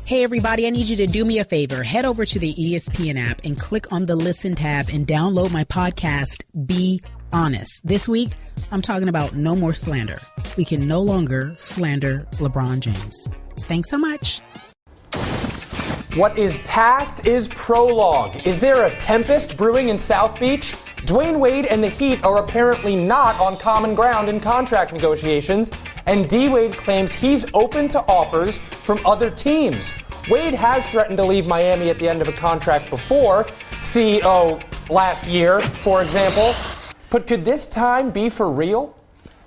Hey everybody, I need you to do me a favor. Head over to the ESPN app and click on the Listen tab and download my podcast, Be Honest. This week, I'm talking about no more slander. We can no longer slander LeBron James. Thanks so much. What is past is prologue. Is there a tempest brewing in South Beach? Dwayne Wade and the Heat are apparently not on common ground in contract negotiations, and D-Wade claims he's open to offers from other teams. Wade has threatened to leave Miami at the end of a contract before, last year, for example. But could this time be for real?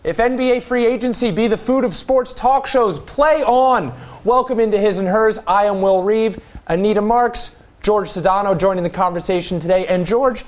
If NBA free agency be the food of sports talk shows, play on. Welcome into His and Hers. I am Will Reeve, Anita Marks, George Sedano joining the conversation today. And George,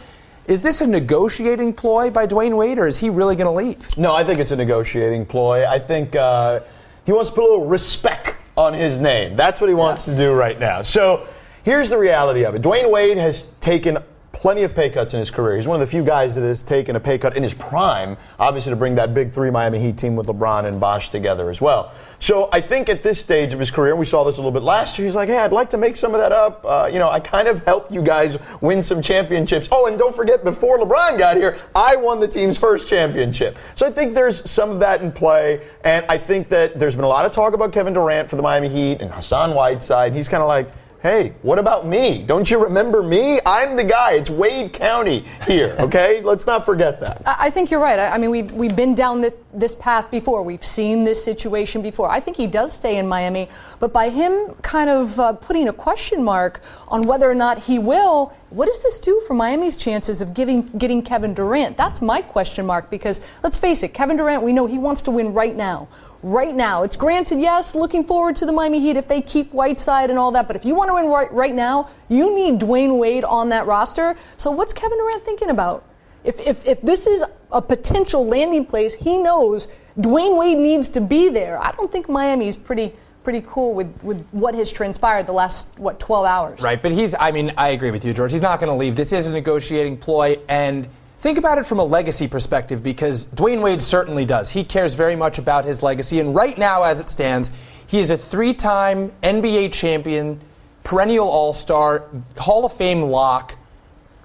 is this a negotiating ploy by Dwayne Wade, or is he really going to leave? No, I think it's a negotiating ploy. I think he wants to put a little respect on his name. That's what he wants to do right now. So here's the reality of it. Dwayne Wade has taken plenty of pay cuts in his career. He's one of the few guys that has taken a pay cut in his prime, obviously to bring that big three Miami Heat team with LeBron and Bosh together as well. So I think at this stage of his career, and we saw this a little bit last year, he's like, hey, I'd like to make some of that up. I kind of helped you guys win some championships. Oh, and don't forget, before LeBron got here, I won the team's first championship. So I think there's some of that in play, and I think that there's been a lot of talk about Kevin Durant for the Miami Heat and Hassan Whiteside. He's kind of like, hey, what about me? Don't you remember me? I'm the guy. It's Wade County here, okay? Let's not forget that. I think you're right. I mean, we've been down this path before. We've seen this situation before. I think he does stay in Miami, but by him kind of putting a question mark on whether or not he will, what does this do for Miami's chances of getting Kevin Durant? That's my question mark, because let's face it, Kevin Durant, we know he wants to win right now. Right now. It's granted, yes, looking forward to the Miami Heat if they keep Whiteside and all that, but if you want to win right now, you need Dwayne Wade on that roster. So what's Kevin Durant thinking about? If this is a potential landing place, he knows Dwayne Wade needs to be there. I don't think Miami's pretty cool with what has transpired the last, 12 hours. Right, but I agree with you, George. He's not going to leave. This is a negotiating ploy, and think about it from a legacy perspective, because Dwayne Wade certainly does. He cares very much about his legacy, and right now, as it stands, he is a three-time NBA champion, perennial all-star, Hall of Fame lock,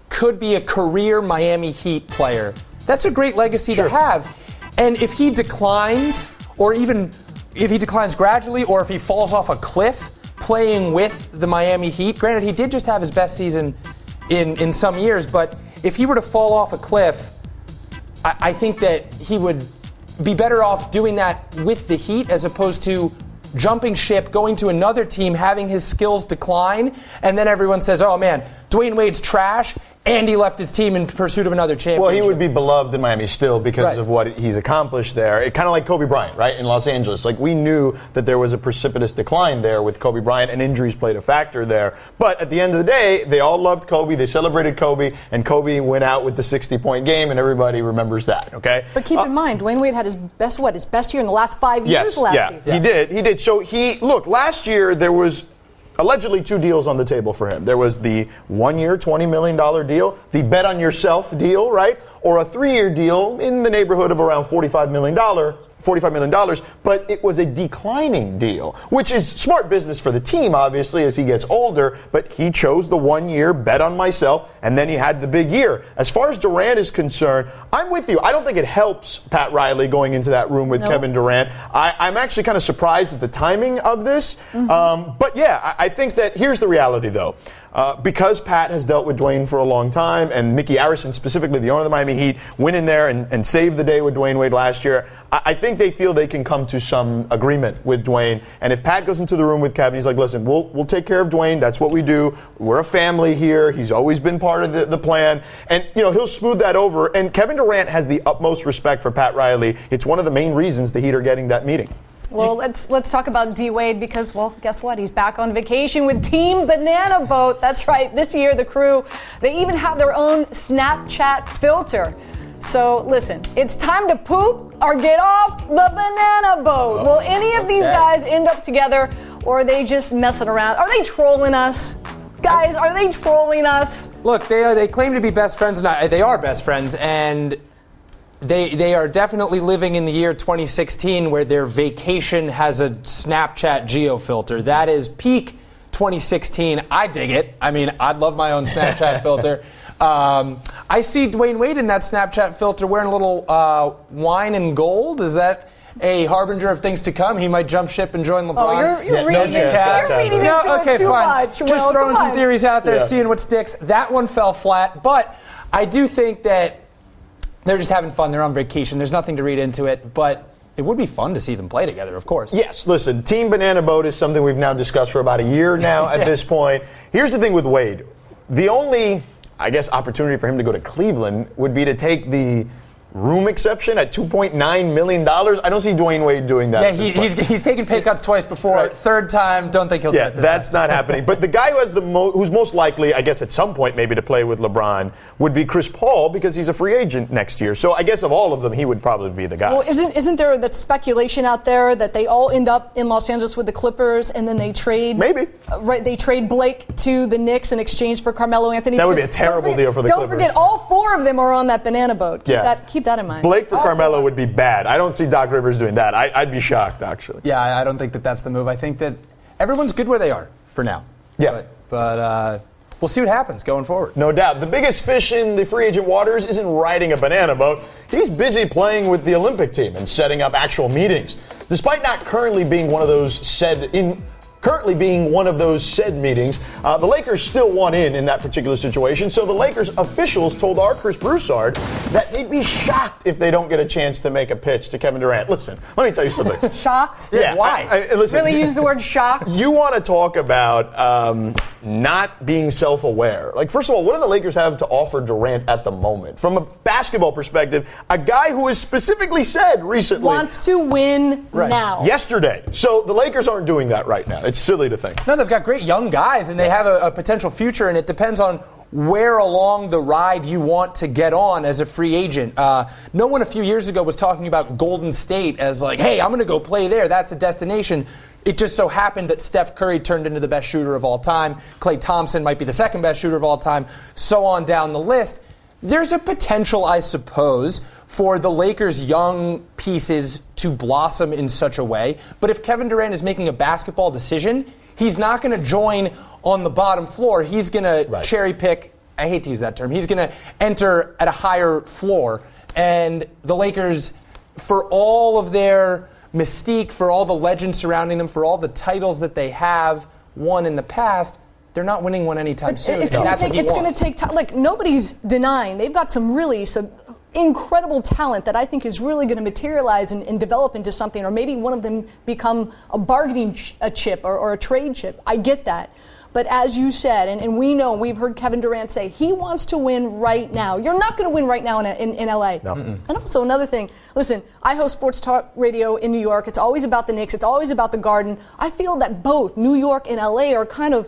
could be a career Miami Heat player. That's a great legacy to have. And if he declines, or even if he declines gradually, or if he falls off a cliff playing with the Miami Heat, granted, he did just have his best season in some years, but if he were to fall off a cliff, I think that he would be better off doing that with the Heat as opposed to jumping ship, going to another team, having his skills decline, and then everyone says, oh man, Dwayne Wade's trash, and he left his team in pursuit of another championship. Well, he would be beloved in Miami still because of what he's accomplished there. It kind of like Kobe Bryant, right, in Los Angeles. Like, we knew that there was a precipitous decline there with Kobe Bryant, and injuries played a factor there. But at the end of the day, they all loved Kobe. They celebrated Kobe, and Kobe went out with the 60-point game, and everybody remembers that, okay? But keep in mind, Dwayne Wade had his best year in the last 5 years season. He did. So last year there was allegedly two deals on the table for him. There was the 1 year, $20 million deal, the bet on yourself deal, right? Or a 3-year deal in the neighborhood of around $45 million, but it was a declining deal, which is smart business for the team, obviously, as he gets older, but he chose the 1 year, bet on myself, and then he had the big year. As far as Durant is concerned, I'm with you. I don't think it helps Pat Riley going into that room with Kevin Durant. I'm actually kind of surprised at the timing of this, but yeah, I think that here's the reality, though. Because Pat has dealt with Dwayne for a long time, and Mickey Arison, specifically the owner of the Miami Heat, went in there and saved the day with Dwayne Wade last year, I think they feel they can come to some agreement with Dwayne. And if Pat goes into the room with Kevin, he's like, listen, we'll take care of Dwayne. That's what we do. We're a family here. He's always been part of the plan. And, he'll smooth that over. And Kevin Durant has the utmost respect for Pat Riley. It's one of the main reasons the Heat are getting that meeting. Well, let's talk about D-Wade because, well, guess what? He's back on vacation with Team Banana Boat. That's right. This year, the crew, they even have their own Snapchat filter. So, listen, it's time to poop or get off the banana boat. Will any of these guys end up together, or are they just messing around? Are they trolling us? Guys, are they trolling us? Look, they claim to be best friends. They are best friends, and they are definitely living in the year 2016 where their vacation has a Snapchat geo filter. That is peak 2016. I dig it. I mean, I'd love my own Snapchat filter. I see Dwayne Wade in that Snapchat filter wearing a little wine and gold. Is that a harbinger of things to come? He might jump ship and join LeBron. Oh, you're reading into it too much. Just throwing some theories out there, seeing what sticks. That one fell flat, but I do think that they're just having fun. They're on vacation. There's nothing to read into it, but it would be fun to see them play together, of course. Yes, listen, Team Banana Boat is something we've now discussed for about a year now at this point. Here's the thing with Wade. The only, I guess, opportunity for him to go to Cleveland would be to take the room exception at $2.9 million. I don't see Dwayne Wade doing that. Yeah, he's taken pay cuts twice before. Right. Third time, don't think he'll do it. Yeah, that's not happening. But the guy who has who's most likely, I guess, at some point maybe to play with LeBron would be Chris Paul, because he's a free agent next year. So I guess of all of them, he would probably be the guy. Well, isn't there that speculation out there that they all end up in Los Angeles with the Clippers and then they trade? Maybe. Right, they trade Blake to the Knicks in exchange for Carmelo Anthony. That would be a terrible deal for the Clippers. Don't forget, all four of them are on that banana boat. Keep that in mind. Blake for Carmelo would be bad. I don't see Doc Rivers doing that. I'd be shocked, actually. Yeah, I don't think that's the move. I think that everyone's good where they are for now. Yeah. But we'll see what happens going forward. No doubt. The biggest fish in the free agent waters isn't riding a banana boat. He's busy playing with the Olympic team and setting up actual meetings. Despite not currently being one of those said meetings, the Lakers still want in that particular situation. So the Lakers officials told our Chris Broussard that they'd be shocked if they don't get a chance to make a pitch to Kevin Durant. Listen, let me tell you something. Shocked? Yeah. Why? Listen, really use the word shocked? You want to talk about not being self-aware. Like, first of all, what do the Lakers have to offer Durant at the moment? From a basketball perspective, a guy who has specifically said recently wants to win now. Yesterday. So the Lakers aren't doing that right now. It's silly to think. No, they've got great young guys, and they have a potential future, and it depends on where along the ride you want to get on as a free agent. No one a few years ago was talking about Golden State as like, hey, I'm going to go play there. That's a destination. It just so happened that Steph Curry turned into the best shooter of all time. Klay Thompson might be the second best shooter of all time, so on down the list. There's a potential, I suppose, for the Lakers' young pieces to blossom in such a way. But if Kevin Durant is making a basketball decision, he's not going to join on the bottom floor. He's going to cherry pick. I hate to use that term. He's going to enter at a higher floor. And the Lakers, for all of their mystique, for all the legends surrounding them, for all the titles that they have won in the past, they're not winning one anytime soon. It's going to take time. Like, nobody's denying they've got some incredible talent that I think is really going to materialize and develop into something, or maybe one of them become a bargaining chip or a trade chip. I get that. But as you said, and we know, we've heard Kevin Durant say he wants to win right now. You're not going to win right now in LA. No. And also another thing, listen, I host sports talk radio in New York. It's always about the Knicks. It's always about the Garden. I feel that both New York and LA are kind of,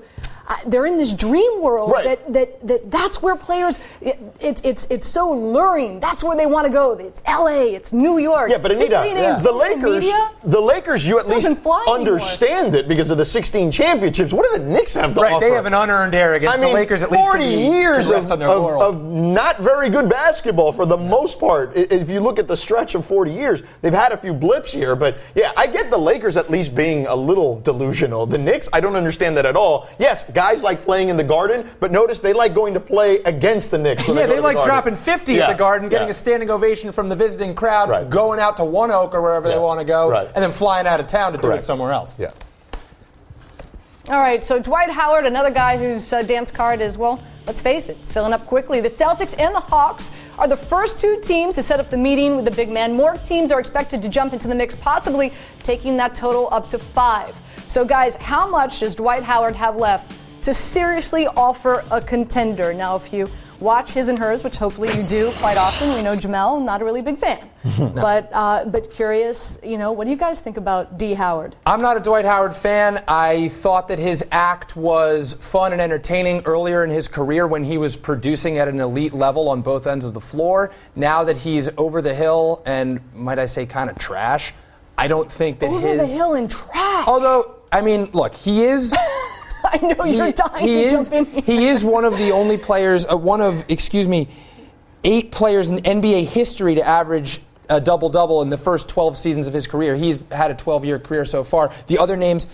they're in this dream world that's where players, it's so luring. That's where they want to go. It's LA, it's New York. Yeah, but Anita, the Lakers, you at least understand it because of the 16 championships. What do the Knicks have to offer? They have an unearned arrogance. The Lakers at least 40 years of not very good basketball for the most part. If you look at the stretch of 40 years, they've had a few blips here, but yeah, I get the Lakers at least being a little delusional. The Knicks, I don't understand that at all. Yes, guys like playing in the Garden, but notice they like going to play against the Knicks. Yeah, they like dropping 50 at the Garden, getting a standing ovation from the visiting crowd, going out to One Oak or wherever they want to go, and then flying out of town to do it somewhere else. Yeah. All right, so Dwight Howard, another guy whose dance card is, well, let's face it, it's filling up quickly. The Celtics and the Hawks are the first two teams to set up the meeting with the big man. More teams are expected to jump into the mix, possibly taking that total up to 5. So, guys, how much does Dwight Howard have left to seriously offer a contender? Now, if you watch His and Hers, which hopefully you do quite often, we know Jamel, not a really big fan. No. But curious, what do you guys think about D. Howard? I'm not a Dwight Howard fan. I thought that his act was fun and entertaining earlier in his career when he was producing at an elite level on both ends of the floor. Now that he's over the hill and, might I say, kind of trash, I don't think that over the hill and trash. Although, I mean, look, he is... I know you're dying to jump in here. He is one of the only players, 8 players in NBA history to average a double-double in the first 12 seasons of his career. He's had a 12-year career so far. The other names,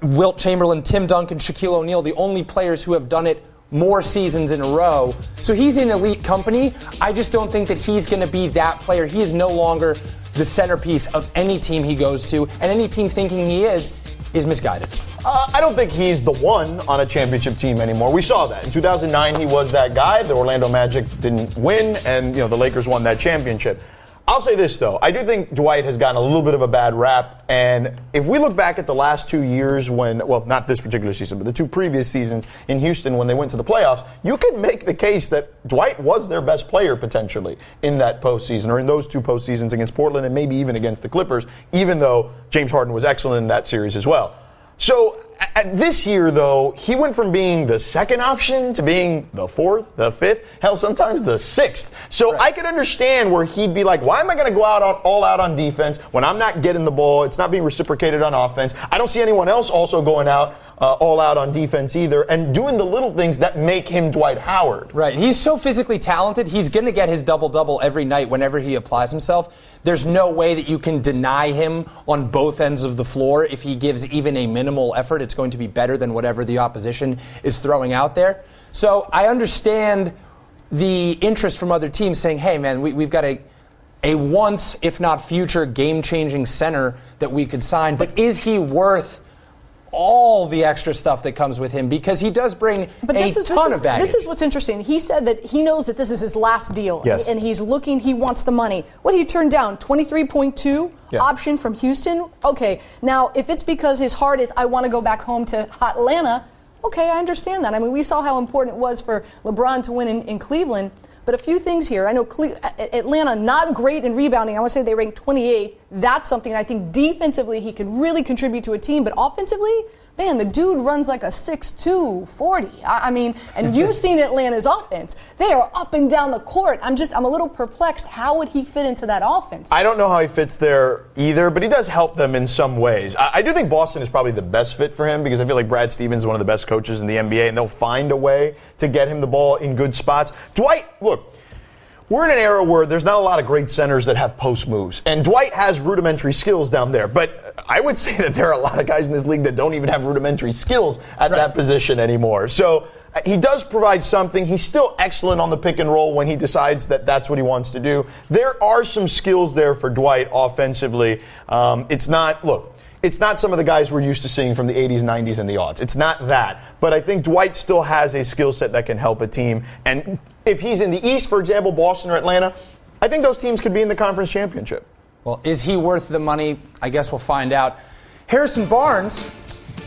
Wilt Chamberlain, Tim Duncan, Shaquille O'Neal, the only players who have done it more seasons in a row. So he's in elite company. I just don't think that he's going to be that player. He is no longer the centerpiece of any team he goes to, and any team thinking he is misguided. I don't think he's the one on a championship team anymore. We saw that. In 2009, he was that guy. The Orlando Magic didn't win, and the Lakers won that championship. I'll say this, though. I do think Dwight has gotten a little bit of a bad rap. And if we look back at the last 2 years not this particular season, but the 2 previous seasons in Houston when they went to the playoffs, you can make the case that Dwight was their best player potentially in that postseason, or in those 2 postseasons against Portland and maybe even against the Clippers, even though James Harden was excellent in that series as well. So this year, though, he went from being the second option to being the 4th, the 5th, hell, sometimes the 6th. So right. I could understand where he'd be like, why am I going to go all out on defense when I'm not getting the ball? It's not being reciprocated on offense. I don't see anyone else also going out all out on defense either, and doing the little things that make him Dwight Howard. Right. He's so physically talented. He's going to get his double-double every night whenever he applies himself. There's no way that you can deny him on both ends of the floor. If he gives even a minimal effort, it's going to be better than whatever the opposition is throwing out there. So I understand the interest from other teams saying, hey, man, we've got a once, if not future, game-changing center that we could sign. But is he worth all the extra stuff that comes with him? Because he does bring a ton of baggage. This is what's interesting. He said that he knows that this is his last deal. Yes. And he's looking, he wants the money. What did he turn down? 23.2 option from Houston? Okay, now if it's because his heart is, I want to go back home to Atlanta, okay, I understand that. I mean, we saw how important it was for LeBron to win in Cleveland. But a few things here. I know Atlanta, not great in rebounding. I want to say they ranked 28th. That's something I think defensively he can really contribute to a team. But offensively, man, the dude runs like a 6'2", 40. I mean, and you've seen Atlanta's offense. They are up and down the court. I'm a little perplexed. How would he fit into that offense? I don't know how he fits there either, but he does help them in some ways. I do think Boston is probably the best fit for him because I feel like Brad Stevens is one of the best coaches in the NBA, and they'll find a way to get him the ball in good spots. Dwight, look, we're in an era where there's not a lot of great centers that have post moves. And Dwight has rudimentary skills down there. But I would say that there are a lot of guys in this league that don't even have rudimentary skills at that position anymore. So he does provide something. He's still excellent on the pick and roll when he decides that that's what he wants to do. There are some skills there for Dwight offensively. It's not some of the guys we're used to seeing from the 80s, 90s, and the aughts. It's not that. But I think Dwight still has a skill set that can help a team. And if he's in the East, for example, Boston or Atlanta, I think those teams could be in the conference championship. Well, is he worth the money? I guess we'll find out. Harrison Barnes,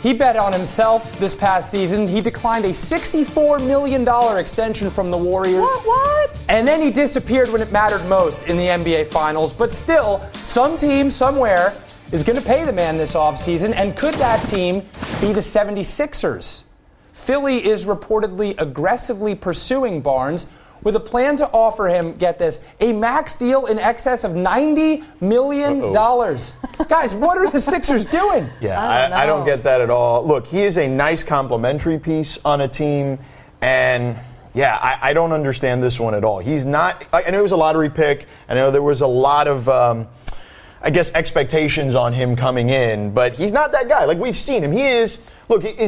he bet on himself this past season. He declined a $64 million extension from the Warriors. What? And then he disappeared when it mattered most in the NBA Finals. But still, some team somewhere is going to pay the man this offseason. And could that team be the 76ers? Philly is reportedly aggressively pursuing Barnes with a plan to offer him, get this, a max deal in excess of $90 million. Guys, what are the Sixers doing? Yeah, I don't get that at all. Look, he is a nice complimentary piece on a team, and yeah, I don't understand this one at all. He's not, I know he was a lottery pick. I know there was a lot of, expectations on him coming in, but he's not that guy. Like, we've seen him. Is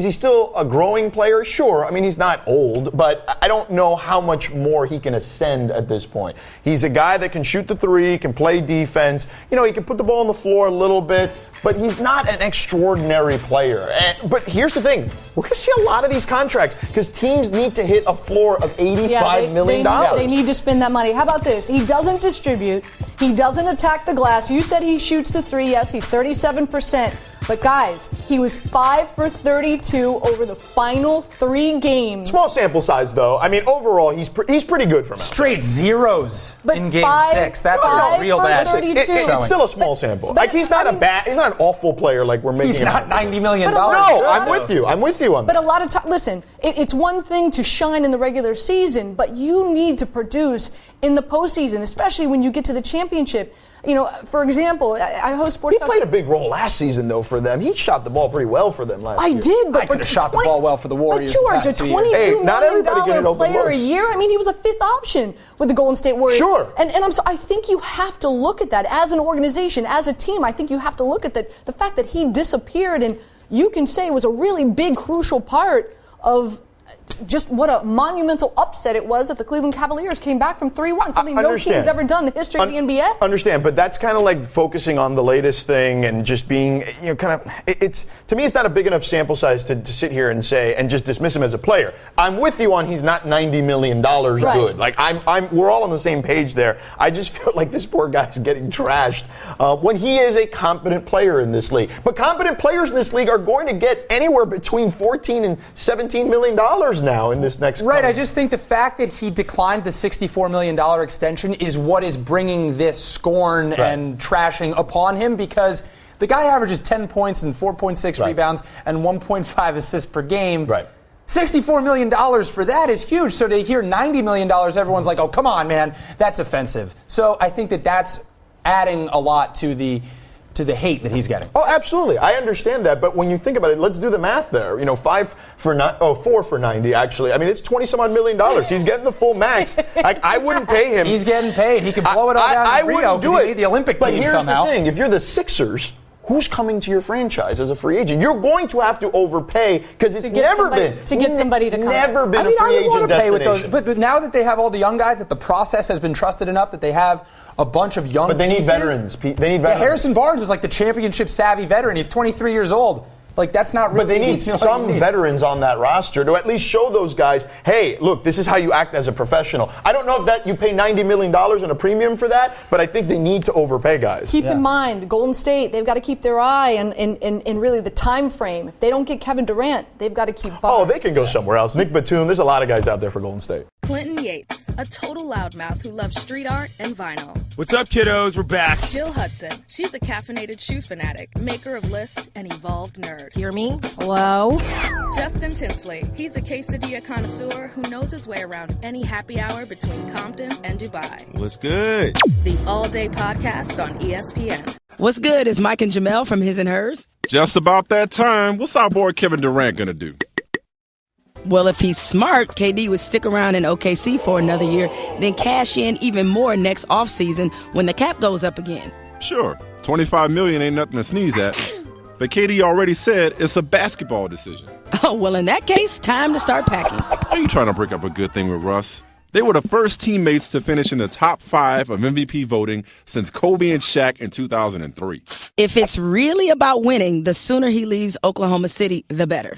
he still a growing player? Sure. I mean, he's not old, but I don't know how much more he can ascend at this point. He's a guy that can shoot the three, can play defense. He can put the ball on the floor a little bit, but he's not an extraordinary player. But here's the thing. We're going to see a lot of these contracts because teams need to hit a floor of $85 million. They need to spend that money. How about this? He doesn't distribute. He doesn't attack the glass. You said he shoots the three. Yes, he's 37%. But guys, he was 5 for 32 over the final 3 games. Small sample size, though. I mean, overall, he's pretty good for him. Straight zeros in Game 6. That's a real bad. It's still a small sample. He's not an awful player like we're making. He's not $90 million. No, I'm with you on that. But a lot of times, listen, it's one thing to shine in the regular season, but you need to produce in the postseason, especially when you get to the championship. For example, I host sports. He played a big role last season, though, for them. He shot the ball pretty well for them last year. I did, but I could have shot the ball well for the Warriors. But George, a $22 million player a year. I mean, he was a 5th option with the Golden State Warriors. Sure. And I think you have to look at that as an organization, as a team. I think you have to look at the fact that he disappeared and you can say was a really big, crucial part of just what a monumental upset it was that the Cleveland Cavaliers came back from 3-1. Something no team's ever done in the history of the NBA. Understand, but that's kind of like focusing on the latest thing and just being, it's to me, it's not a big enough sample size to sit here and say and just dismiss him as a player. I'm with you on he's not $90 million good. Like we're all on the same page there. I just feel like this poor guy's getting trashed when he is a competent player in this league. But competent players in this league are going to get anywhere between $14 and $17 million now in this next Right, I just think the fact that he declined the $64 million extension is what is bringing this scorn and trashing upon him, because the guy averages 10 points and 4.6 rebounds and 1.5 assists per game. Right. $64 million for that is huge. So to hear $90 million, everyone's like, oh, come on, man, that's offensive. So I think that that's adding a lot to the hate that he's getting. Oh, absolutely. I understand that. But when you think about it, let's do the math there. 4 for 90, actually. I mean, it's $20-some-odd million. He's getting the full max. I wouldn't pay him. He's getting paid. He can blow it all down in Rio because he made the Olympic team somehow. But here's the thing. If you're the Sixers, who's coming to your franchise as a free agent? You're going to have to overpay because it's never been a free I agent pay with destination. those, but now that they have all the young guys, that the process has been trusted enough that they have a bunch of young But they pieces. need veterans. They need veterans. Yeah, Harrison Barnes is like the championship-savvy veteran. He's 23 years old. Like, that's not really... But they need some veterans on that roster to at least show those guys, hey, look, this is how you act as a professional. I don't know if that you pay $90 million in a premium for that, but I think they need to overpay guys. Keep in mind, Golden State, they've got to keep their eye in really the time frame. If they don't get Kevin Durant, they've got to keep Barnes. Oh, they can go somewhere else. Nick Batum, there's a lot of guys out there for Golden State. Clinton Yates, a total loudmouth who loves street art and vinyl. What's up, kiddos? We're back. Jill Hudson, she's a caffeinated shoe fanatic, maker of List, and evolved nerd. Hear me? Hello? Justin Tinsley, he's a quesadilla connoisseur who knows his way around any happy hour between Compton and Dubai. What's good? The All Day Podcast on ESPN. What's good is Mike and Jamel from His and Hers. Just about that time. What's our boy Kevin Durant gonna do? Well, if he's smart, KD would stick around in OKC for another year, then cash in even more next offseason when the cap goes up again. Sure, $25 million ain't nothing to sneeze at. But KD already said it's a basketball decision. Oh, well, in that case, time to start packing. Are you trying to break up a good thing with Russ? They were the first teammates to finish in the top 5 of MVP voting since Kobe and Shaq in 2003. If it's really about winning, the sooner he leaves Oklahoma City, the better.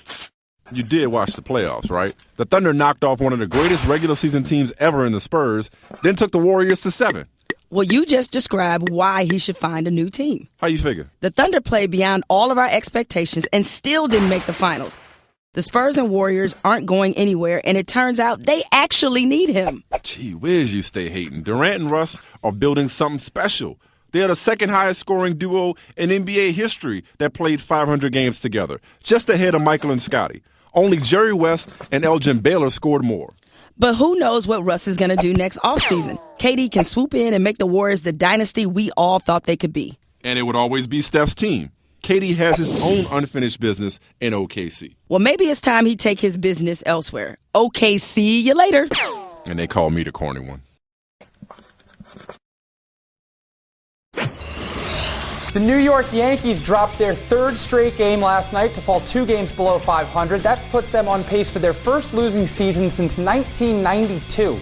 You did watch the playoffs, right? The Thunder knocked off one of the greatest regular season teams ever in the Spurs, then took the Warriors to 7. Well, you just described why he should find a new team. How you figure? The Thunder played beyond all of our expectations and still didn't make the finals. The Spurs and Warriors aren't going anywhere, and it turns out they actually need him. Gee whiz, you stay hating. Durant and Russ are building something special. They are the second highest scoring duo in NBA history that played 500 games together, just ahead of Michael and Scottie. Only Jerry West and Elgin Baylor scored more. But who knows what Russ is going to do next offseason? KD can swoop in and make the Warriors the dynasty we all thought they could be. And it would always be Steph's team. KD has his own unfinished business in OKC. Well, maybe it's time he take his business elsewhere. Okay, see you later. And they call me the corny one. The New York Yankees dropped their third straight game last night to fall 2 games below 500. That puts them on pace for their first losing season since 1992.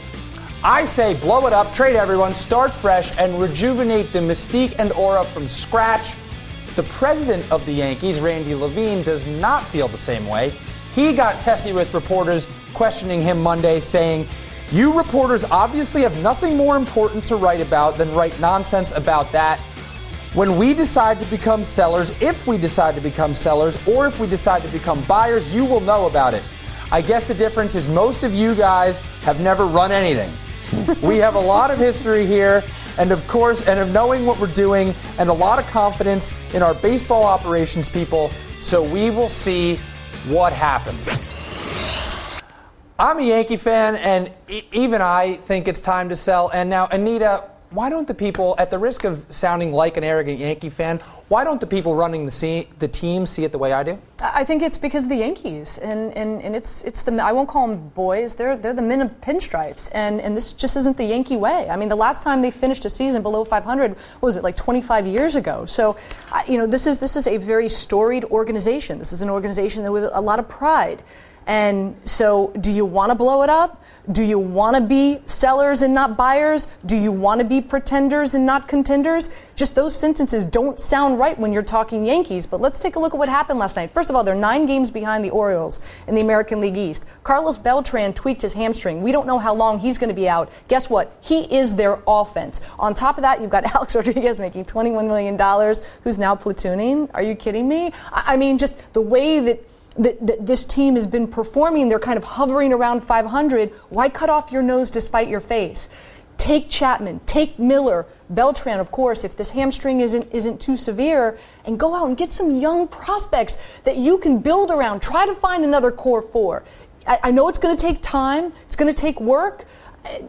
I say blow it up, trade everyone, start fresh, and rejuvenate the mystique and aura from scratch. The president of the Yankees, Randy Levine, does not feel the same way. He got testy with reporters questioning him Monday, saying, "You reporters obviously have nothing more important to write about than write nonsense about that. When we decide to become sellers, if we decide to become sellers, or if we decide to become buyers, you will know about it. I guess the difference is most of you guys have never run anything. We have a lot of history here, and of course, and of knowing what we're doing, and a lot of confidence in our baseball operations people, so we will see what happens." I'm a Yankee fan, and even I think it's time to sell. And now, Anita, why don't the people, at the risk of sounding like an arrogant Yankee fan, why don't the people running the team see it the way I do? I think it's because of the Yankees, and it's the, I won't call them boys, they're the men of pinstripes, and this just isn't the Yankee way. I mean, the last time they finished a season below 500, what was it, like 25 years ago? So, this is a very storied organization. This is an organization with a lot of pride. And so, do you want to blow it up? Do you want to be sellers and not buyers? Do you want to be pretenders and not contenders? Just those sentences don't sound right when you're talking Yankees. But let's take a look at what happened last night. First of all, they're 9 games behind the Orioles in the American League East. Carlos Beltran tweaked his hamstring. We don't know how long he's going to be out. Guess what? He is their offense. On top of that, you've got Alex Rodriguez making $21 million, who's now platooning. Are you kidding me? I mean, just the way that this team has been performing, they're kind of hovering around 500. Why cut off your nose to spite your face? Take Chapman, take Miller, Beltran, of course, if this hamstring isn't too severe, and go out and get some young prospects that you can build around. Try to find another core 4. I know it's going to take time. It's going to take work.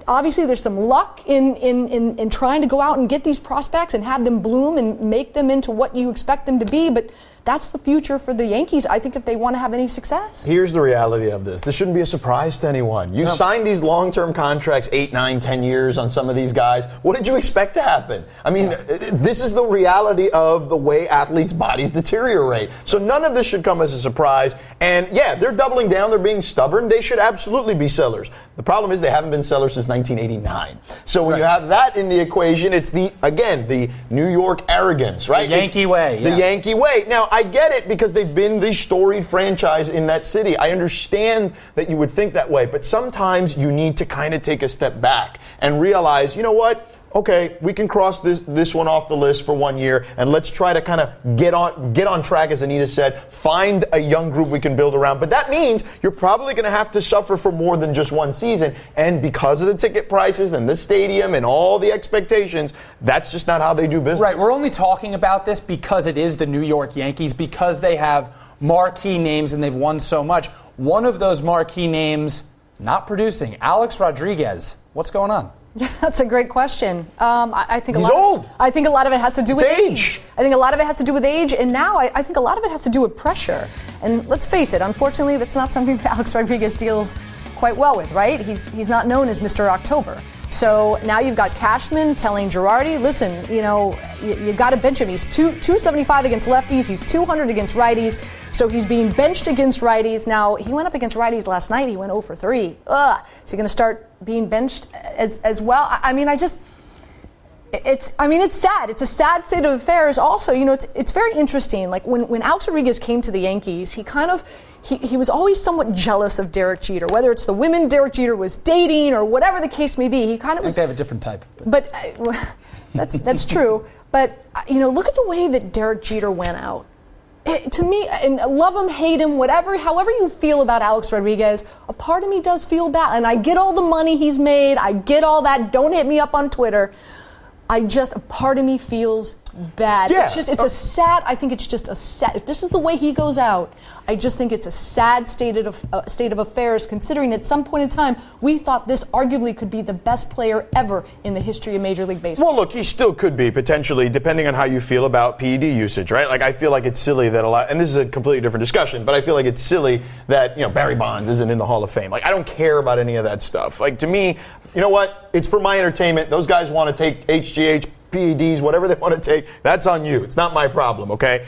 Obviously, there's some luck in trying to go out and get these prospects and have them bloom and make them into what you expect them to be, but that's the future for the Yankees, I think, if they want to have any success. Here's the reality of this. This shouldn't be a surprise to anyone. You signed these long-term contracts, 8, 9, 10 years on some of these guys. What did you expect to happen? I mean, this is the reality of the way athletes' bodies deteriorate. So none of this should come as a surprise. And, yeah, they're doubling down. They're being stubborn. They should absolutely be sellers. The problem is they haven't been sellers since 1989. So when you have that in the equation, it's the New York arrogance, right? The Yankee way. The Yankee way. Now, I get it because they've been the storied franchise in that city. I understand that you would think that way, but sometimes you need to kind of take a step back and realize, you know what? Okay, we can cross this one off the list for 1 year, and let's try to kind of get on track, as Anita said, find a young group we can build around. But that means you're probably going to have to suffer for more than just one season, and because of the ticket prices and the stadium and all the expectations, that's just not how they do business. Right, we're only talking about this because it is the New York Yankees, because they have marquee names and they've won so much. One of those marquee names not producing, Alex Rodriguez. What's going on? That's a great question. I think he's old. I think a lot of it has to do with age. I think a lot of it has to do with age, and now I think a lot of it has to do with pressure. And let's face it, unfortunately, that's not something that Alex Rodriguez deals quite well with, right? He's not known as Mr. October. So now you've got Cashman telling Girardi, listen, you got to bench him. He's 275 against lefties. He's 200 against righties. So he's being benched against righties. Now, he went up against righties last night. He went 0 for 3. Is he going to start being benched as well? It's sad. It's a sad state of affairs. Also, it's very interesting. Like when Alex Rodriguez came to the Yankees, he was always somewhat jealous of Derek Jeter, whether it's the women Derek Jeter was dating or whatever the case may be. He kind of was. They have a different type. But that's true. But look at the way that Derek Jeter went out. To me, and love him, hate him, however you feel about Alex Rodriguez, a part of me does feel bad. And I get all the money he's made. I get all that. Don't hit me up on Twitter. A part of me feels bad. Yeah. I think it's just a sad, if this is the way he goes out, I just think it's a sad state of affairs, considering at some point in time, we thought this arguably could be the best player ever in the history of Major League Baseball. Well, look, he still could be, potentially, depending on how you feel about PED usage, right? Like, I feel like it's silly that and this is a completely different discussion, but I feel like it's silly that, Barry Bonds isn't in the Hall of Fame. Like, I don't care about any of that stuff. Like, to me, you know what? It's for my entertainment. Those guys want to take HGH, PEDs, whatever they want to take, that's on you. It's not my problem, okay?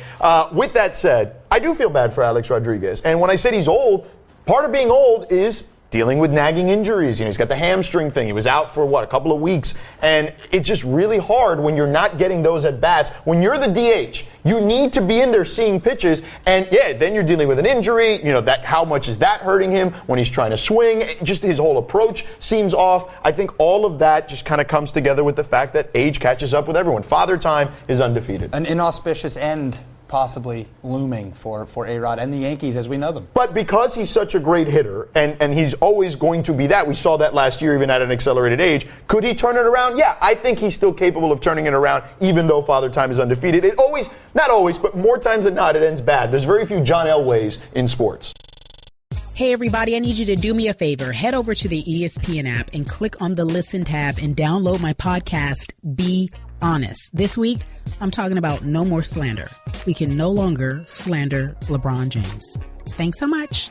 With that said, I do feel bad for Alex Rodriguez. And when I said he's old, part of being old is dealing with nagging injuries. He's got the hamstring thing. He was out for, a couple of weeks. And it's just really hard when you're not getting those at-bats. When you're the DH, you need to be in there seeing pitches. And, then you're dealing with an injury. How much is that hurting him when he's trying to swing? Just his whole approach seems off. I think all of that just kind of comes together with the fact that age catches up with everyone. Father Time is undefeated. An inauspicious end possibly looming for A-Rod and the Yankees as we know them. But because he's such a great hitter, and he's always going to be that, we saw that last year even at an accelerated age, could he turn it around? Yeah, I think he's still capable of turning it around, even though Father Time is undefeated. Not always, but more times than not, it ends bad. There's very few John Elways in sports. Hey, everybody, I need you to do me a favor. Head over to the ESPN app and click on the Listen tab and download my podcast, Be Honest. This week, I'm talking about no more slander. We can no longer slander LeBron James. Thanks so much.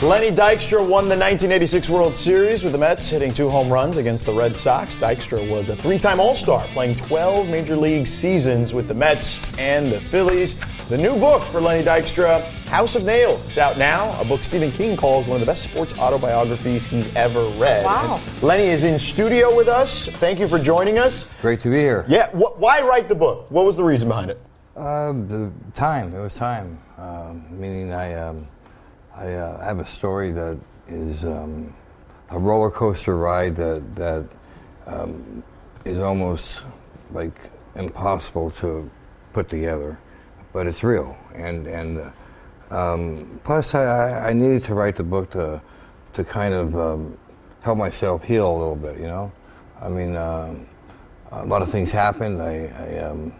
Lenny Dykstra won the 1986 World Series with the Mets, hitting 2 home runs against the Red Sox. Dykstra was a 3-time All-Star, playing 12 Major League seasons with the Mets and the Phillies. The new book for Lenny Dykstra, House of Nails. It's out now, a book Stephen King calls one of the best sports autobiographies he's ever read. Wow. And Lenny is in studio with us. Thank you for joining us. Great to be here. Yeah, why write the book? What was the reason behind it? The time. It was time. Meaning I have a story that is a roller coaster ride that is almost like impossible to put together, but it's real. And plus, I needed to write the book to kind of help myself heal a little bit. You know, I mean, a lot of things happened. I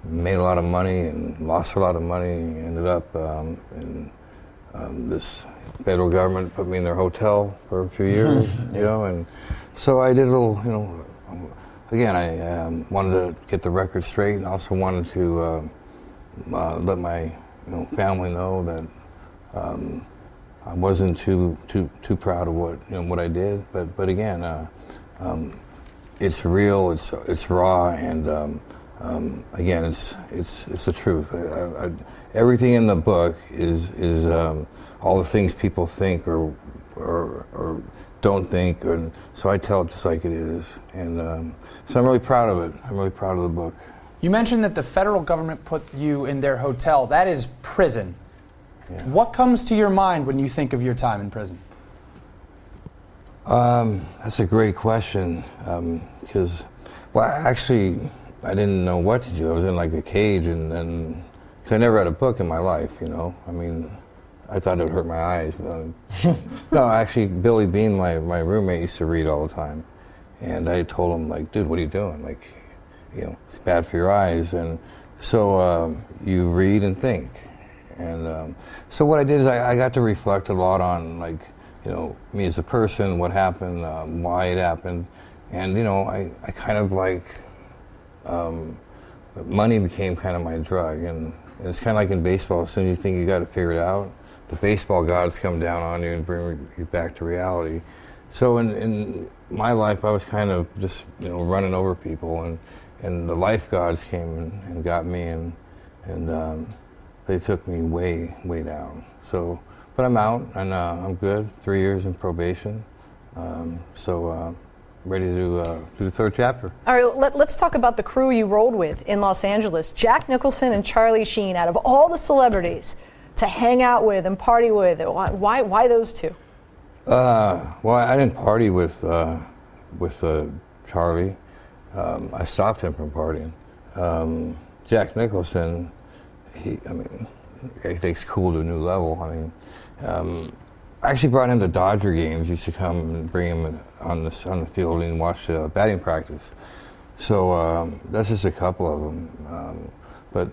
made a lot of money and lost a lot of money. Ended up in this federal government put me in their hotel for a few years, you know, and so I did a little, you know, again, I wanted to get the record straight and also wanted to let my family know that I wasn't too proud of what I did, but again, it's real, it's raw, and again, it's the truth. Everything in the book is all the things people think or don't think, and so I tell it just like it is, and so I'm really proud of it. I'm really proud of the book. You mentioned that the federal government put you in their hotel. That is prison. Yeah. What comes to your mind when you think of your time in prison? That's a great question, because, well, actually, I didn't know what to do. I was in like a cage, and cause I never had a book in my life, you know. I mean, I thought it would hurt my eyes. But no, actually, Billy Bean, my roommate, used to read all the time. And I told him, like, dude, what are you doing? Like, you know, it's bad for your eyes. And so you read and think. And so what I did is I got to reflect a lot on, like, you know, me as a person, what happened, why it happened. And, you know, I kind of like, money became kind of my drug. And it's kind of like in baseball, as soon as you think you got it figured out, the baseball gods come down on you and bring you back to reality. So in my life, I was kind of just, you know, running over people, and the life gods came and got me, and they took me way, way down. So, but I'm out, and I'm good. 3 years in probation. Ready to do the third chapter. All right, let's talk about the crew you rolled with in Los Angeles. Jack Nicholson and Charlie Sheen, out of all the celebrities to hang out with and party with, why those two? Well, I didn't party with Charlie. I stopped him from partying. Jack Nicholson, he takes cool to a new level. I mean, I actually brought him to Dodger games. Used to come and bring him on the field and watch batting practice. So that's just a couple of them. But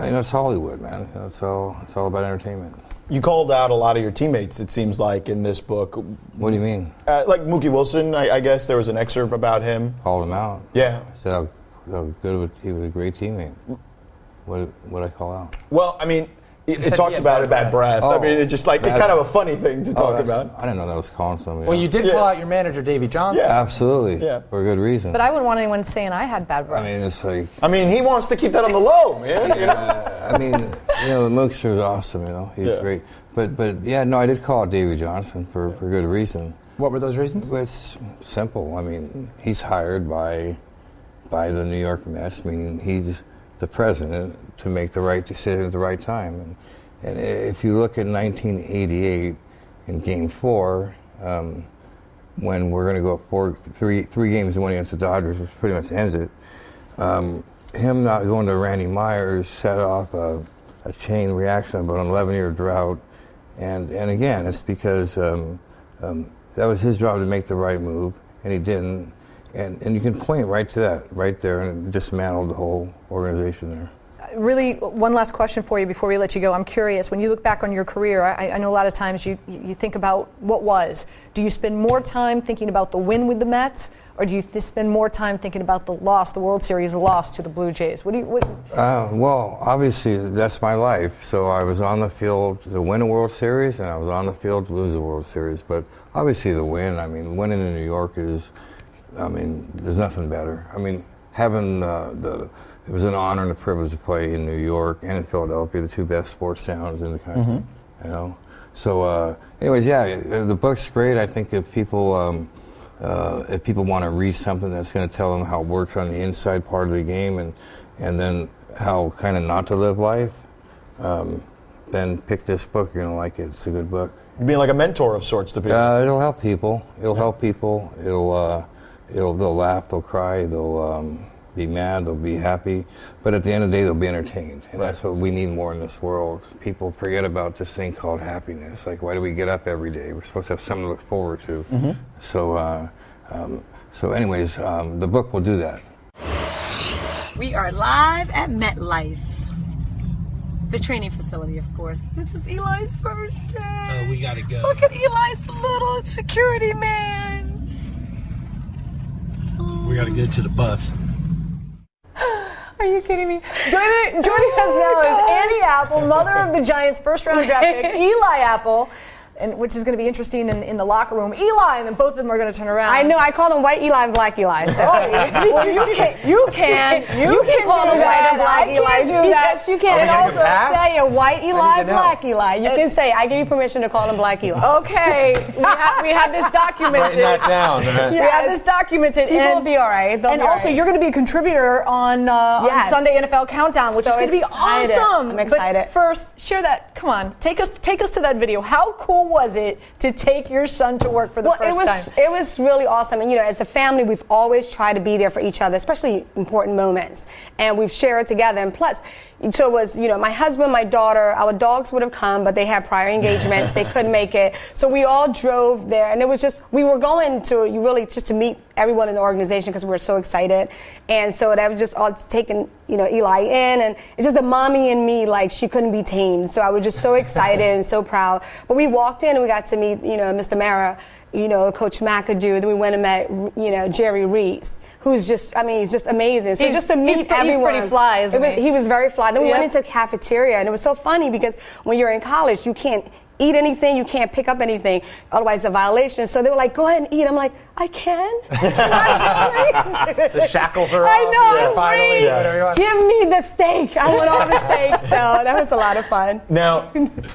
you know, it's Hollywood, man. You know, it's all about entertainment. You called out a lot of your teammates, it seems like, in this book. What do you mean? Like Mookie Wilson, I guess there was an excerpt about him. Called him out. Yeah. I said how good he was a great teammate. What did I call out? Well, I mean, it talks about a bad breath. I mean, it's just like kind of a funny thing to talk about. I didn't know that was calling somebody. Well, you did call out your manager, Davey Johnson. Yeah, absolutely. Yeah. For a good reason. But I wouldn't want anyone saying I had bad breath. I mean, it's like... I mean, he wants to keep that on the low, man. You know? I mean, you know, the Mookster is awesome, you know. He's great. But yeah, no, I did call out Davey Johnson for good reason. What were those reasons? Well, it's simple. I mean, he's hired by the New York Mets, meaning he's the president to make the right decision at the right time. And if you look at 1988 in Game 4, when we're going to go up three games to 1 against the Dodgers, which pretty much ends it, him not going to Randy Myers set off a chain reaction of an 11-year drought. And again, it's because that was his job to make the right move, and he didn't. And you can point right to that, right there, and dismantled the whole organization there. really, one last question for you before we let you go. I'm curious, when you look back on your career, I know a lot of times you think about what was. Do you spend more time thinking about the win with the Mets, or do you spend more time thinking about the loss, the World Series loss to the Blue Jays? Well, obviously, that's my life. So I was on the field to win a World Series, and I was on the field to lose a World Series. But obviously the win, I mean, winning in New York is, I mean, there's nothing better. I mean, having it was an honor and a privilege to play in New York and in Philadelphia, the two best sports towns in the country, you know. So anyways, yeah, the book's great. I think if people want to read something that's going to tell them how it works on the inside part of the game and then how kind of not to live life, then pick this book. You're going to like it. It's a good book. Being like a mentor of sorts to people. It'll help people. It'll help people. They'll laugh, they'll cry, they'll be mad, they'll be happy, but at the end of the day, they'll be entertained, and that's what we need more in this world. People forget about this thing called happiness. Like, why do we get up every day? We're supposed to have something to look forward to. So anyways, the book will do that. We are live at MetLife, the training facility, of course. This is Eli's first day. Oh, we gotta go. Look at Eli's little security man. We gotta go to the bus. Are you kidding me? Joining us now is Annie Apple, mother of the Giants' first-round draft pick, Eli Apple, and which is going to be interesting in the locker room. Eli, and then both of them are going to turn around. I know. I call him White Eli and Black Eli. So. Well, you can call him White and Black Eli. I can't do that. Yes, you can. And also say a White Eli, Black Eli. You can say, I give you permission to call him Black Eli. Okay. We have this documented. Writing that down. We have this documented. People will be all right. And also, you're going to be a contributor on Sunday NFL Countdown, which is going to be awesome. I'm excited. But first, share that. Come on. Take us to that video. How cool was it to take your son to work for the first time? It was really awesome. And, as a family, we've always tried to be there for each other, especially important moments. And we've shared together. And plus, so it was, my husband, my daughter, our dogs would have come, but they had prior engagements. They couldn't make it. So we all drove there. And it was just, we were going to really just to meet everyone in the organization because we were so excited. And so that was just all taking, Eli in. And it's just a mommy and me, like, she couldn't be tamed. So I was just so excited and so proud. But we walked in and we got to meet, Mr. Mara, Coach McAdoo. Then we went and met, Jerry Reeve, who's just, he's just amazing. So just to meet everyone. He's pretty fly, isn't he? He was very fly. Then we went into the cafeteria, and it was so funny because when you're in college, you can't eat anything, you can't pick up anything, otherwise it's a violation. So they were like, go ahead and eat. I'm like, I can? The shackles are off. I know, I'm free. Give me the steak. I want all the steak. So that was a lot of fun. Now,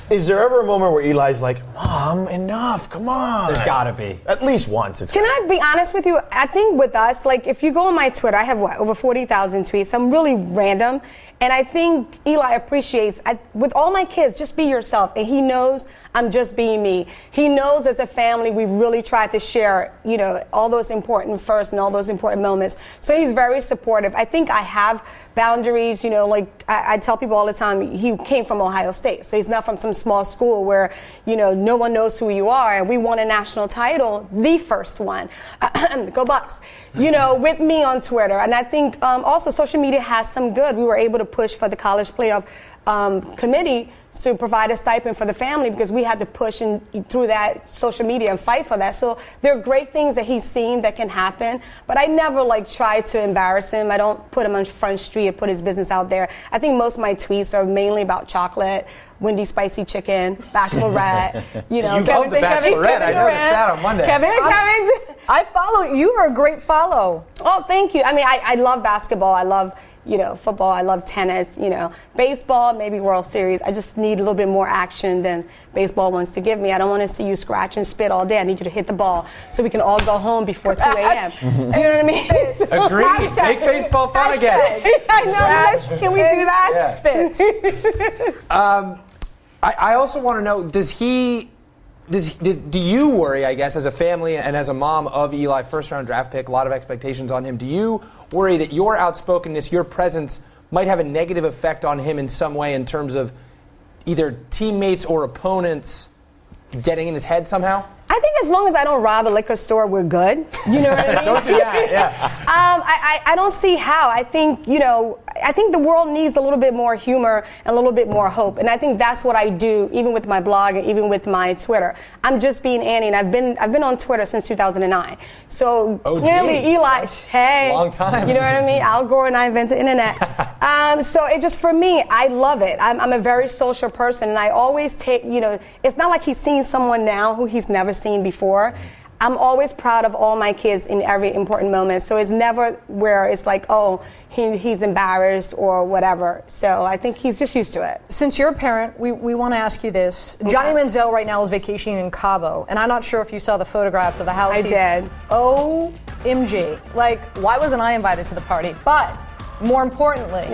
is there ever a moment where Eli's like, Mom, enough, come on? There's gotta be. At least once. Can I be honest with you? I think with us, like, if you go on my Twitter, I have over 40,000 tweets. I'm really random. And I think Eli appreciates, with all my kids, just be yourself. And he knows I'm just being me. He knows as a family, we've really tried to share, all those important firsts and all those important moments. So he's very supportive. I think I have boundaries, like I tell people all the time, he came from Ohio State. So he's not from some small school where, no one knows who you are. And we won a national title, the first one. Go Bucks. With me on Twitter. And I think also social media has some good. We were able to push for the college playoff committee to provide a stipend for the family because we had to push through that social media and fight for that. So there are great things that he's seen that can happen, but I never try to embarrass him. I don't put him on Front Street and put his business out there. I think most of my tweets are mainly about chocolate, Wendy's spicy chicken, Bachelorette. You love the Bachelorette. I noticed that on Monday. Kevin, I follow. You are a great follow. Oh, thank you. I love basketball. I love football. I love tennis. Baseball, maybe World Series. I just need a little bit more action than baseball wants to give me. I don't want to see you scratch and spit all day. I need you to hit the ball so we can all go home before 2 a.m. Do you know what I mean? So, agreed. Make baseball fun again. I know. Can we do that? Yeah. Spit. I also want to know, do you worry, I guess, as a family and as a mom of Eli, first-round draft pick, a lot of expectations on him, do you worry that your outspokenness, your presence, might have a negative effect on him in some way in terms of either teammates or opponents getting in his head somehow? I think as long as I don't rob a liquor store, we're good. You know what I mean? Don't do that, yeah. I don't see how. I think, I think the world needs a little bit more humor and a little bit more hope. And I think that's what I do, even with my blog and even with my Twitter. I'm just being Annie, and I've been on Twitter since 2009. So clearly, Eli, hey, long time. You know what I mean? Al Gore and I invented the internet. So it just, for me, I love it. I'm a very social person, and I always take, it's not like he's seeing someone now who he's never seen before. I'm always proud of all my kids in every important moment. So it's never where it's like, oh, he's embarrassed or whatever. So I think he's just used to it. Since you're a parent, we want to ask you this. Okay. Johnny Manziel right now is vacationing in Cabo, and I'm not sure if you saw the photographs of the house. I did. OMG. Like, why wasn't I invited to the party? But more importantly,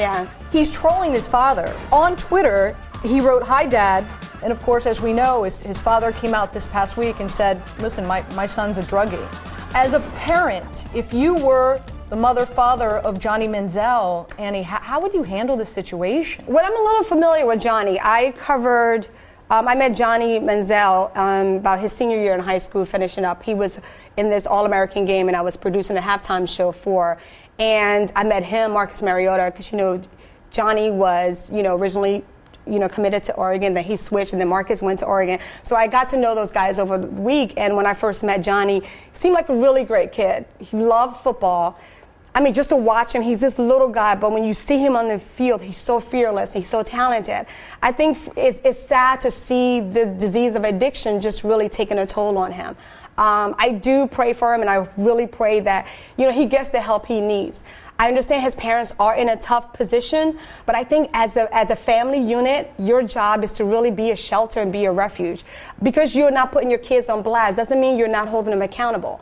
he's trolling his father. On Twitter, he wrote, "Hi, Dad." And of course, as we know, his father came out this past week and said, listen, my son's a druggie. As a parent, if you were the father of Johnny Manziel, Annie, how would you handle this situation? Well, I'm a little familiar with Johnny. I met Johnny Manziel about his senior year in high school, finishing up. He was in this All-American game, and I was producing a halftime show for. And I met him, Marcus Mariota, because, Johnny was, originally committed to Oregon, then he switched, and then Marcus went to Oregon. So I got to know those guys over the week, and when I first met Johnny, he seemed like a really great kid. He loved football. I mean, just to watch him, he's this little guy, but when you see him on the field, he's so fearless, he's so talented. I think it's sad to see the disease of addiction just really taking a toll on him. I do pray for him, and I really pray that, he gets the help he needs. I understand his parents are in a tough position, but I think as a family unit, your job is to really be a shelter and be a refuge. Because you're not putting your kids on blast doesn't mean you're not holding them accountable.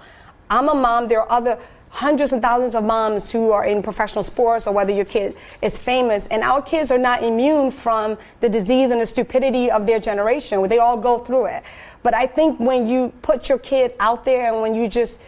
I'm a mom. There are other hundreds and thousands of moms who are in professional sports, or whether your kid is famous, and our kids are not immune from the disease and the stupidity of their generation. They all go through it. But I think when you put your kid out there, and when you just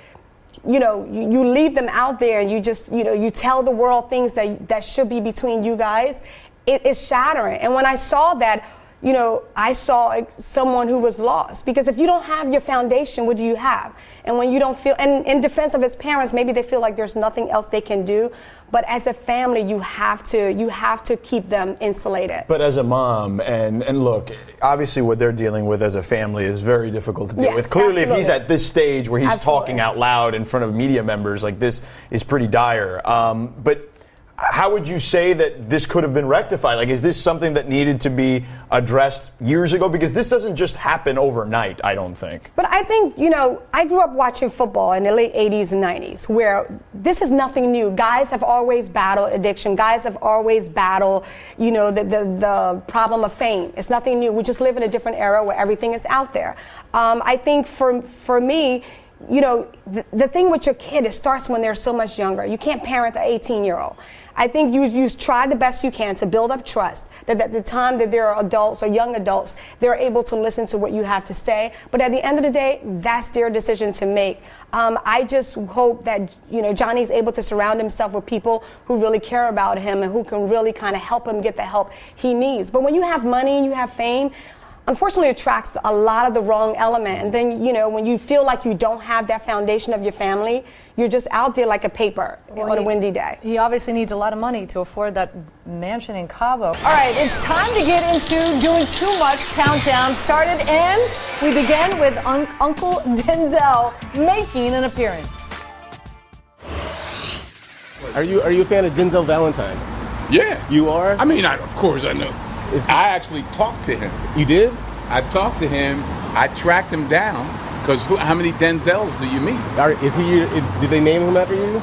you leave them out there, and you just, you tell the world things that should be between you guys, it's shattering. And when I saw that, I saw someone who was lost. Because if you don't have your foundation, what do you have? And when you don't feel, and in defense of his parents, maybe they feel like there's nothing else they can do. But as a family, you have to keep them insulated. But as a mom, and look, obviously what they're dealing with as a family is very difficult to deal with. Clearly, if he's at this stage where he's talking out loud in front of media members, like, this is pretty dire. But how would you say that this could have been rectified? Like, is this something that needed to be addressed years ago? Because this doesn't just happen overnight, I don't think. But I think, I grew up watching football in the late 80s and 90s, where this is nothing new. Guys have always battled addiction. Guys have always battled, the problem of fame. It's nothing new. We just live in a different era where everything is out there. I think for me, the thing with your kid, it starts when they're so much younger. You can't parent an 18-year-old. I think you try the best you can to build up trust, that at the time that there are adults or young adults, they're able to listen to what you have to say. But at the end of the day, that's their decision to make. I just hope that, Johnny's able to surround himself with people who really care about him and who can really kind of help him get the help he needs. But when you have money and you have fame, unfortunately, it attracts a lot of the wrong element. And then, when you feel like you don't have that foundation of your family, you're just out there like a paper on a windy day. He obviously needs a lot of money to afford that mansion in Cabo. All right, it's time to get into Doing Too Much Countdown. Started, and we begin with Uncle Denzel making an appearance. Are you a fan of Denzel Valentine? Yeah. You are? I mean, of course I know. I actually talked to him. You did? I talked to him. I tracked him down because how many Denzels do you meet? Did they name him after you?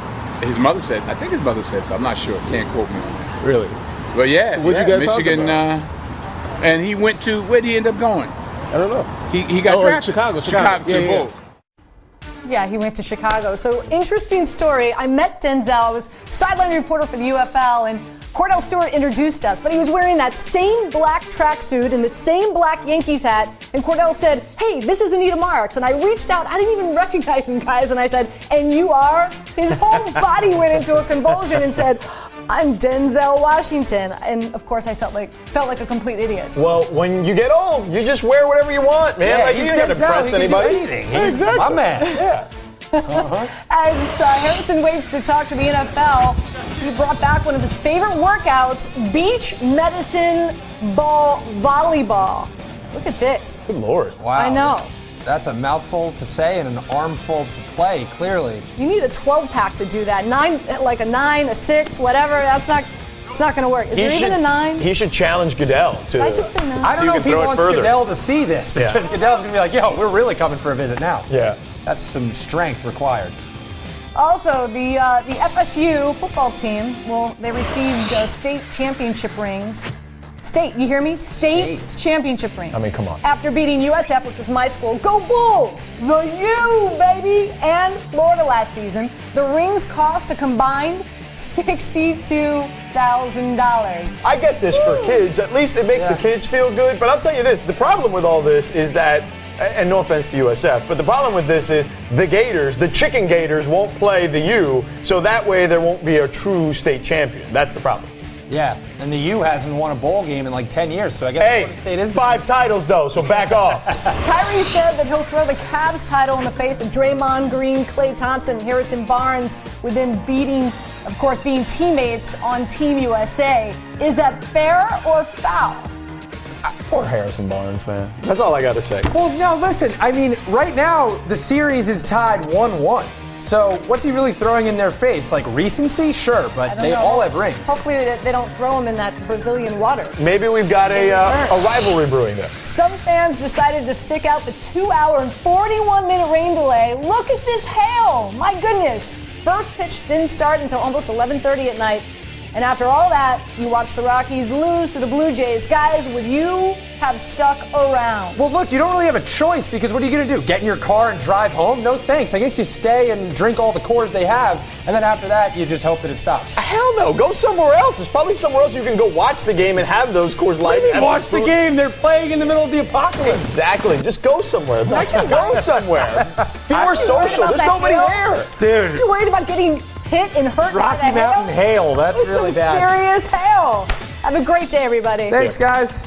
His mother said. I think his mother said so. I'm not sure. Can't quote me on that. Really? But yeah, what did you guys Michigan. Talk about? And he went to, where did he end up going? I don't know. He got drafted. Chicago. Yeah. Yeah, he went to Chicago. So, interesting story. I met Denzel. I was sideline reporter for the UFL, and Cordell Stewart introduced us, but he was wearing that same black tracksuit and the same black Yankees hat, and Cordell said, hey, this is Anita Marks, and I reached out, I didn't even recognize him, guys, and I said, and you are? His whole body went into a convulsion and said, I'm Denzel Washington. And of course I felt like a complete idiot. Well, when you get old, you just wear whatever you want, man. Yeah, like, you don't have to impress anybody. He's my man. Yeah. As Harrison waits to talk to the NFL, he brought back one of his favorite workouts, beach medicine ball volleyball. Look at this. Good Lord. Wow. I know. That's a mouthful to say and an armful to play, clearly. You need a 12-pack to do that. 9, like a 9, a 6, whatever. It's not going to work. Is there even a 9? He should challenge Goodell to. Did I just say 9? I don't know if he wants Goodell to see this, because Goodell's going to be like, yo, we're really coming for a visit now. Yeah. That's some strength required. Also, the FSU football team, well, they received state championship rings. You hear me? State championship rings. I mean, come on. After beating USF, which was my school, go Bulls! The U, baby! And Florida last season. The rings cost a combined $62,000. I get this for kids. At least it makes the kids feel good. But I'll tell you this, the problem with all this is that, and no offense to USF, but the problem with this is the Gators, the Chicken Gators, won't play the U, so that way there won't be a true state champion. That's the problem. Yeah, and the U hasn't won a bowl game in like 10 years, so I guess Florida State is 5 titles though, so back off. Kyrie said that he'll throw the Cavs title in the face of Draymond Green, Klay Thompson, and Harrison Barnes with them being teammates on Team USA. Is that fair or foul? Poor Harrison Barnes, man. That's all I got to say. Well, no, listen, I mean, right now the series is tied 1-1. So what's he really throwing in their face? Like recency? Sure, but they all have rings. Hopefully they don't throw him in that Brazilian water. Maybe we've got a rivalry brewing there. Some fans decided to stick out the 2-hour and 41-minute rain delay. Look at this hail! My goodness. First pitch didn't start until almost 11:30 at night. And after all that, you watch the Rockies lose to the Blue Jays. Guys, would you have stuck around? Well, look, you don't really have a choice, because what are you going to do? Get in your car and drive home? No thanks. I guess you stay and drink all the Coors they have, and then after that, you just hope that it stops. Hell no. Go somewhere else. There's probably somewhere else you can go watch the game and have those Coors Light. Watch the game. They're playing in the middle of the apocalypse. Exactly. Just go somewhere. Go somewhere. Be more social. There's nobody there. Dude. You're worried about getting hit and hurt Rocky by the Mountain hail. That's really bad. Some serious hail. Have a great day, everybody. Thanks, guys.